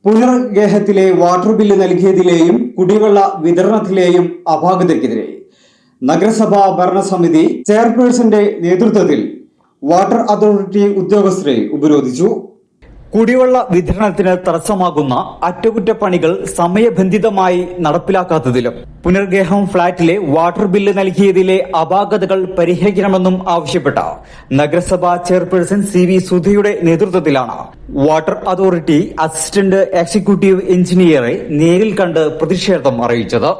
പുനർഗേഹത്തിലെ water bill നൽകിയതിലെയും കുടിവെള്ള വിതരണത്തിലെയും അപാകതയ്ക്കെതിരെ നഗരസഭാ ഭരണസമിതി ചെയർപേഴ്സന്റെ നേതൃത്വത്തിൽ വാട്ടർ അതോറിറ്റി ഉദ്യോഗസ്ഥരെ ഉപരോധിച്ചു. കുടിവെള്ള വിതരണത്തിന് തടസ്സമാകുന്ന അറ്റകുറ്റപ്പണികൾ സമയബന്ധിതമായി നടപ്പിലാക്കാത്തതിലും പുനർഗേഹം ഫ്ളാറ്റിലെ വാട്ടർ ബില്ല് നൽകിയതിലെ അപാകതകൾ പരിഹരിക്കണമെന്നും ആവശ്യപ്പെട്ട നഗരസഭാ ചെയർപേഴ്സൺ CV സുധയുടെ നേതൃത്വത്തിലാണ് വാട്ടർ അതോറിറ്റി അസിസ്റ്റന്റ് എക്സിക്യൂട്ടീവ് എഞ്ചിനീയറെ നേരിൽ കണ്ട് പ്രതിഷേധം അറിയിച്ചത്.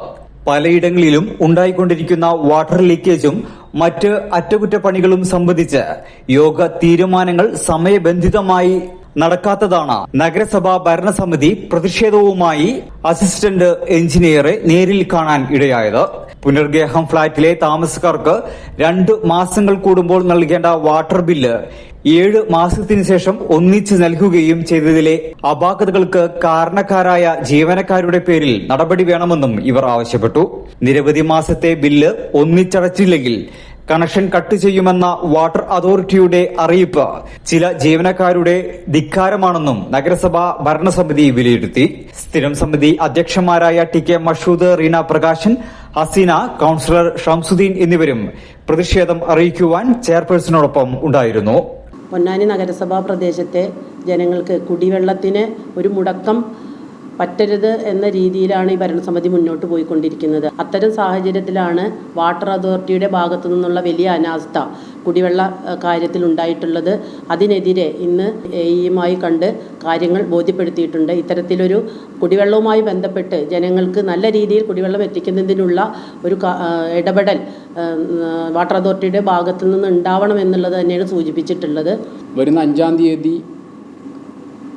പലയിടങ്ങളിലും ഉണ്ടായിക്കൊണ്ടിരിക്കുന്ന വാട്ടർ ലീക്കേജും മറ്റ് അറ്റകുറ്റപ്പണികളും സംബന്ധിച്ച് യോഗ തീരുമാനങ്ങൾ സമയബന്ധിതമായി നടക്കാത്തതാണ് നഗരസഭാ ഭരണസമിതി പ്രതിഷേധവുമായി അസിസ്റ്റന്റ് എഞ്ചിനീയറെ നേരിൽ കാണാൻ ഇടയായത്. പുനർഗേഹം ഫ്ളാറ്റിലെ താമസക്കാർക്ക് 2 മാസങ്ങൾ കൂടുമ്പോൾ നൽകേണ്ട വാട്ടർ ബില്ല് 7 മാസത്തിന് ശേഷം ഒന്നിച്ച് നൽകുകയും ചെയ്തതിലെ അപാകതകൾക്ക് കാരണക്കാരായ ജീവനക്കാരുടെ പേരിൽ നടപടി വേണമെന്നും ഇവർ ആവശ്യപ്പെട്ടു. നിരവധി മാസത്തെ ബില്ല് ഒന്നിച്ചടച്ചില്ലെങ്കിൽ കണക്ഷൻ കട്ട് ചെയ്യുമെന്ന വാട്ടർ അതോറിറ്റിയുടെ അറിയിപ്പ് ചില ജീവനക്കാരുടെ ധിക്കാരമാണെന്നും നഗരസഭാ ഭരണസമിതി വിലയിരുത്തി. സ്ഥിരം സമിതി അധ്യക്ഷന്മാരായ TK മഷൂദ്, റീന പ്രകാശൻ, ഹസീന, കൌൺസിലർ ഷംസുദ്ദീൻ എന്നിവരും പ്രതിഷേധം അറിയിക്കുവാൻ ചെയർപേഴ്സണോടൊപ്പം ഉണ്ടായിരുന്നു. പൊന്നാനി നഗരസഭാ പ്രദേശത്തെ ജനങ്ങൾക്ക് കുടിവെള്ളത്തിന് ഒരു മുടക്കം പറ്റരുത് എന്ന രീതിയിലാണ് ഈ ഭരണസമിതി മുന്നോട്ട് പോയിക്കൊണ്ടിരിക്കുന്നത്. അത്തരം സാഹചര്യത്തിലാണ് വാട്ടർ അതോറിറ്റിയുടെ ഭാഗത്തു നിന്നുള്ള വലിയ അനാസ്ഥ കുടിവെള്ള കാര്യത്തിൽ ഉണ്ടായിട്ടുള്ളത്. അതിനെതിരെ ഇന്ന് AEയുമായി കണ്ട് കാര്യങ്ങൾ ബോധ്യപ്പെടുത്തിയിട്ടുണ്ട്. ഇത്തരത്തിലൊരു കുടിവെള്ളവുമായി ബന്ധപ്പെട്ട് ജനങ്ങൾക്ക് നല്ല രീതിയിൽ കുടിവെള്ളം എത്തിക്കുന്നതിനുള്ള ഒരു ഇടപെടൽ വാട്ടർ അതോറിറ്റിയുടെ ഭാഗത്തു നിന്ന് ഉണ്ടാവണം എന്നുള്ളത് തന്നെയാണ് സൂചിപ്പിച്ചിട്ടുള്ളത്. വരുന്ന 5-ാം തീയതി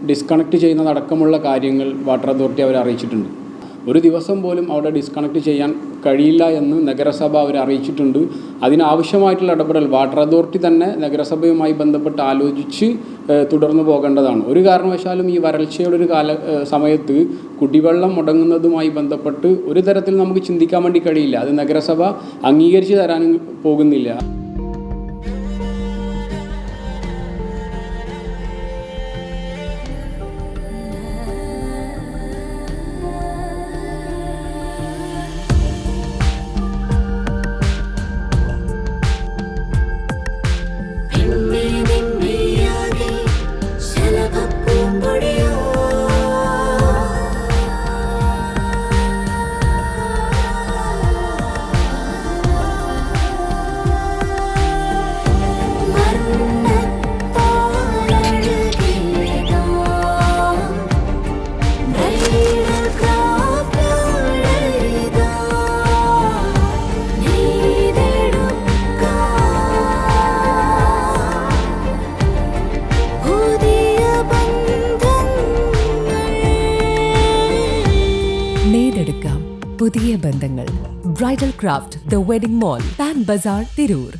ഡിസ്കണക്ട് ചെയ്യുന്നതടക്കമുള്ള കാര്യങ്ങൾ വാട്ടർ അതോറിറ്റി അവരെ അറിയിച്ചിട്ടുണ്ട്. ഒരു ദിവസം പോലും അവിടെ ഡിസ്കണക്ട് ചെയ്യാൻ കഴിയില്ല എന്ന് നഗരസഭ അവരെ അറിയിച്ചിട്ടുണ്ട്. അതിനാവശ്യമായിട്ടുള്ള ഇടപെടൽ വാട്ടർ അതോറിറ്റി തന്നെ നഗരസഭയുമായി ബന്ധപ്പെട്ട് ആലോചിച്ച് തുടർന്നു പോകേണ്ടതാണ്. ഒരു കാരണവശാലും ഈ വരൾച്ചയുടെ ഒരു സമയത്ത് കുടിവെള്ളം മുടങ്ങുന്നതുമായി ബന്ധപ്പെട്ട് ഒരു തരത്തിൽ നമുക്ക് ചിന്തിക്കാൻ വേണ്ടി കഴിയില്ല. അത് നഗരസഭ അംഗീകരിച്ച് തരാനും പോകുന്നില്ല. പുതിയ ബന്ധങ്ങൾ bridal craft, the wedding mall, Pan Bazaar, Tirur.